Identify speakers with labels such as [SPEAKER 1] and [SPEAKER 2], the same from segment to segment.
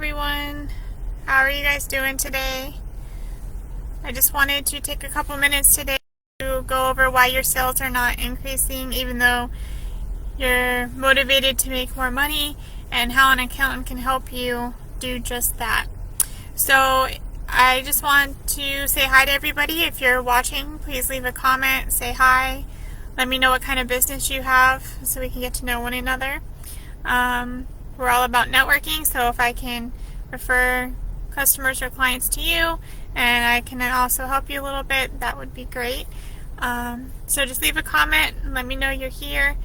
[SPEAKER 1] everyone. How are you guys doing today? I just wanted to take a couple minutes today to go over why your sales are not increasing even though you're motivated to make more money, and how an accountant can help you do just that. So I just want to say hi to everybody. If you're watching, please leave a comment, say hi. Let me know what kind of business you have so we can get to know one another. We're all about networking, so if I can refer customers or clients to you and I can also help you a little bit, that would be great. So just leave a comment and let me know you're here.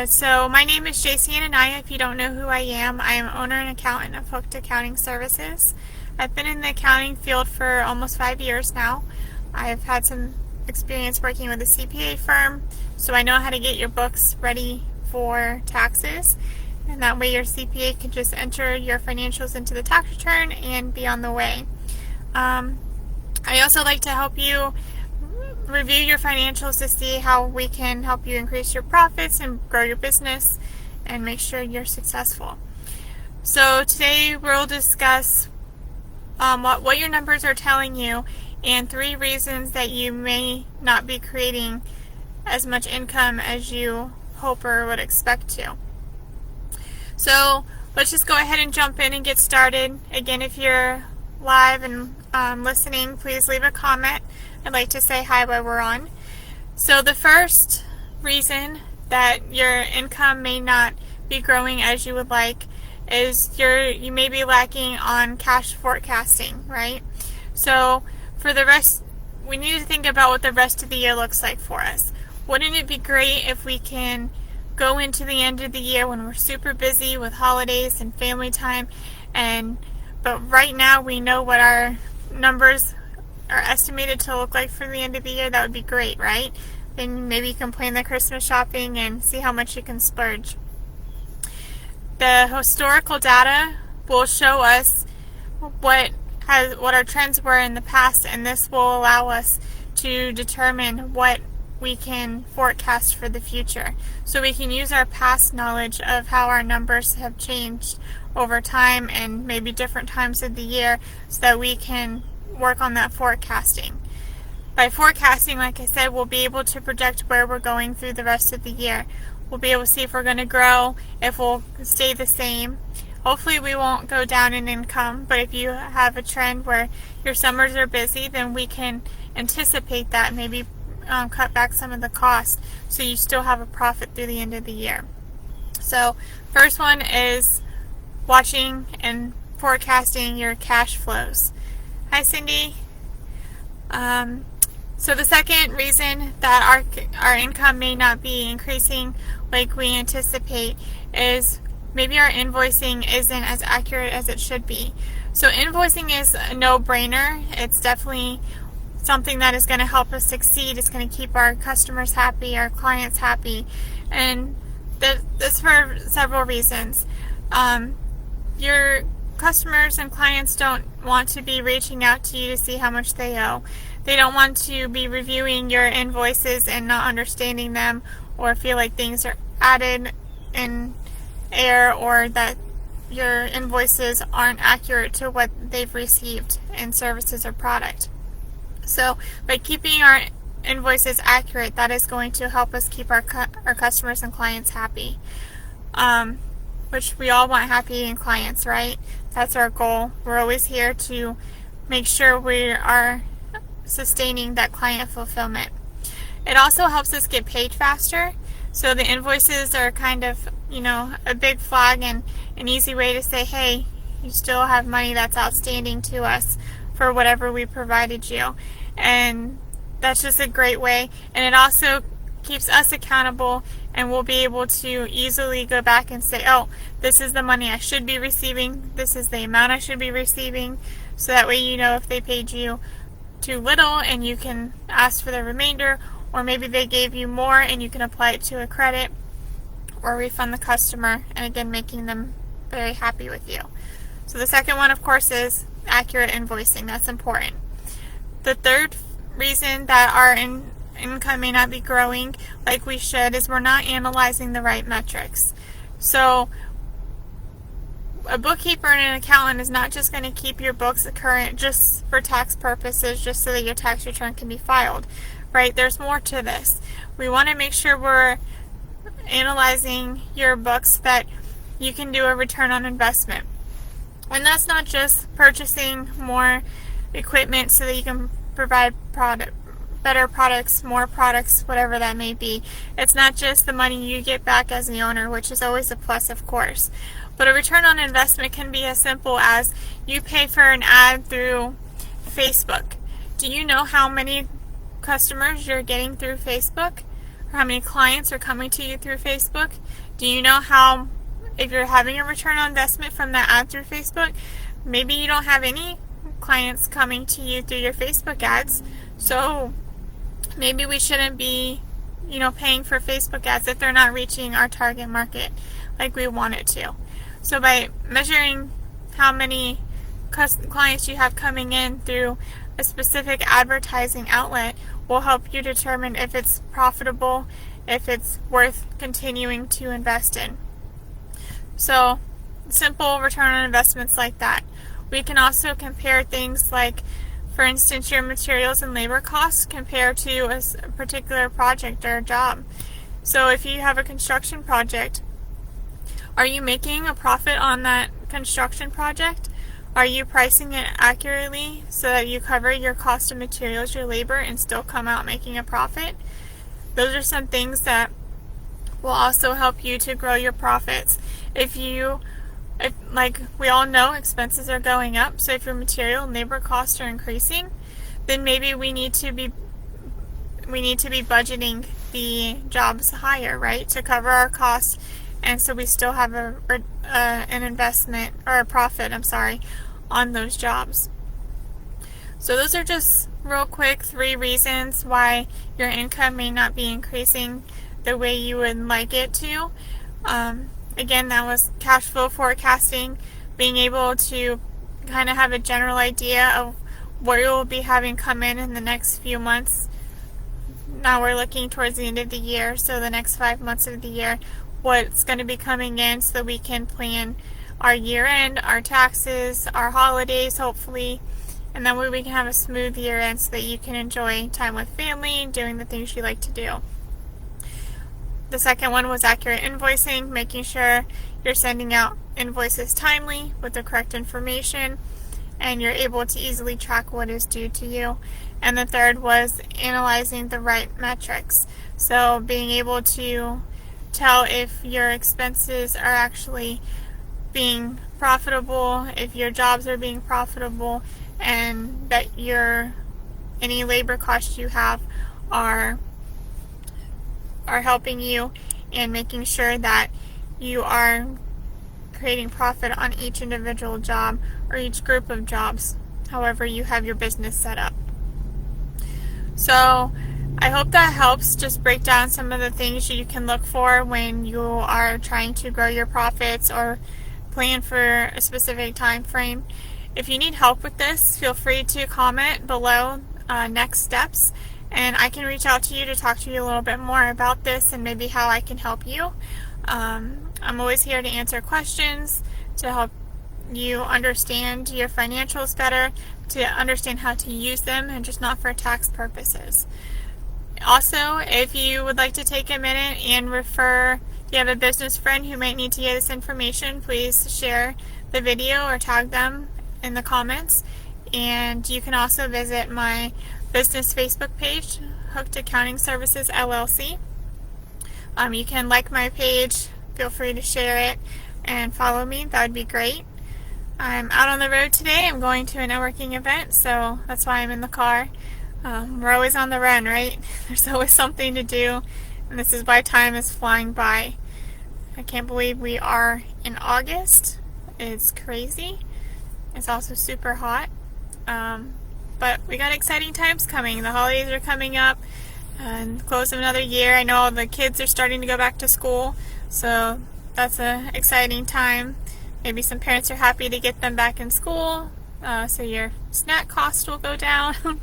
[SPEAKER 1] So my name is Jayce and if you don't know who I am owner and accountant of Hooked Accounting Services. I've been in the accounting field for almost 5 years now. I've had some experience working with a CPA firm, so I know how to get your books ready for taxes, and that way your CPA can just enter your financials into the tax return and be on the way. I also like to help you review your financials to see how we can help you increase your profits and grow your business and make sure you're successful. So today we'll discuss what your numbers are telling you and 3 reasons that you may not be creating as much income as you hope or would expect to. So let's just go ahead and jump in and get started. Again, if you're live and listening, please leave a comment. I'd like to say hi while we're on. So the first reason that your income may not be growing as you would like is you may be lacking on cash forecasting, right? So for the rest, we need to think about what the rest of the year looks like for us. Wouldn't it be great if we can go into the end of the year when we're super busy with holidays and family time, but right now we know what our numbers are estimated to look like for the end of the year? That would be great, right? Then maybe you can plan the Christmas shopping and see how much you can splurge. The historical data will show us what our trends were in the past, and this will allow us to determine what we can forecast for the future. So we can use our past knowledge of how our numbers have changed over time and maybe different times of the year so that we can work on that forecasting. By forecasting, like I said, we'll be able to project where we're going through the rest of the year. We'll be able to see if we're going to grow, if we'll stay the same. Hopefully we won't go down in income, but if you have a trend where your summers are busy, then we can anticipate that, maybe cut back some of the cost so you still have a profit through the end of the year. So first one is watching and forecasting your cash flows. Hi Cindy. So the second reason that our income may not be increasing like we anticipate is maybe our invoicing isn't as accurate as it should be. So invoicing is a no-brainer. It's definitely something that is going to help us succeed. It's going to keep our customers happy, our clients happy, and that's for several reasons. Your customers and clients don't want to be reaching out to you to see how much they owe. They don't want to be reviewing your invoices and not understanding them, or feel like things are added in error, or that your invoices aren't accurate to what they've received in services or product. So by keeping our invoices accurate, that is going to help us keep our customers and clients happy, which we all want happy clients, right? That's our goal. We're always here to make sure we are sustaining that client fulfillment. It also helps us get paid faster. So the invoices are kind of, a big flag and an easy way to say, hey, you still have money that's outstanding to us for whatever we provided you. And that's just a great way. And it also keeps us accountable, and we'll be able to easily go back and say, oh, this is the money I should be receiving, this is the amount I should be receiving, so that way you know if they paid you too little and you can ask for the remainder, or maybe they gave you more and you can apply it to a credit or refund the customer, and again making them very happy with you. So the second one, of course, is accurate invoicing. That's important. The third reason that our income may not be growing like we should is we're not analyzing the right metrics. So a bookkeeper and an accountant is not just going to keep your books current just for tax purposes, just so that your tax return can be filed, right? There's more to this. We want to make sure we're analyzing your books that you can do a return on investment. And that's not just purchasing more equipment so that you can provide better products, more products, whatever that may be. It's not just the money you get back as the owner, which is always a plus, of course. But a return on investment can be as simple as you pay for an ad through Facebook. Do you know how many customers you're getting through Facebook? Or how many clients are coming to you through Facebook? Do you know how, if you're having a return on investment from that ad through Facebook, maybe you don't have any clients coming to you through your Facebook ads, so maybe we shouldn't be, paying for Facebook ads if they're not reaching our target market like we want it to. So by measuring how many clients you have coming in through a specific advertising outlet will help you determine if it's profitable, if it's worth continuing to invest in. So simple return on investments like that. We can also compare things like, for instance, your materials and labor costs compared to a particular project or job. So if you have a construction project, are you making a profit on that construction project? Are you pricing it accurately so that you cover your cost of materials, your labor, and still come out making a profit? Those are some things that will also help you to grow your profits. If like we all know, expenses are going up, so if your material and labor costs are increasing, then maybe we need to be budgeting the jobs higher, right, to cover our costs, and so we still have an investment, or a profit, on those jobs. So those are just real quick 3 reasons why your income may not be increasing the way you would like it to. Again, that was cash flow forecasting, being able to kind of have a general idea of what you'll be having come in the next few months. Now we're looking towards the end of the year, so the next 5 months of the year, what's going to be coming in so that we can plan our year end, our taxes, our holidays, hopefully, and that way we can have a smooth year end so that you can enjoy time with family, doing the things you like to do. The second one was accurate invoicing, making sure you're sending out invoices timely with the correct information and you're able to easily track what is due to you. And the third was analyzing the right metrics. So being able to tell if your expenses are actually being profitable, if your jobs are being profitable, and that any labor costs you have are helping you, and making sure that you are creating profit on each individual job or each group of jobs, however you have your business set up. So I hope that helps just break down some of the things you can look for when you are trying to grow your profits or plan for a specific time frame. If you need help with this, feel free to comment below next steps, and I can reach out to you to talk to you a little bit more about this and maybe how I can help you. I'm always here to answer questions, to help you understand your financials better, to understand how to use them, and just not for tax purposes. Also, if you would like to take a minute and refer, if you have a business friend who might need to hear this information, please share the video or tag them in the comments. And you can also visit my business Facebook page, Hooked Accounting Services LLC. You can like my page, feel free to share it, and follow me. That would be great. I'm out on the road today. I'm going to a networking event, so that's why I'm in the car. We're always on the run, right? There's always something to do, and this is why time is flying by. I can't believe we are in August. It's crazy. It's also super hot. But we got exciting times coming. The holidays are coming up, and close of another year. I know the kids are starting to go back to school, so that's an exciting time. Maybe some parents are happy to get them back in school, so your snack cost will go down.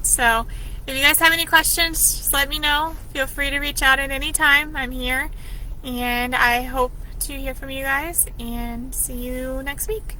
[SPEAKER 1] So if you guys have any questions, just let me know. Feel free to reach out at any time. I'm here, and I hope to hear from you guys and see you next week.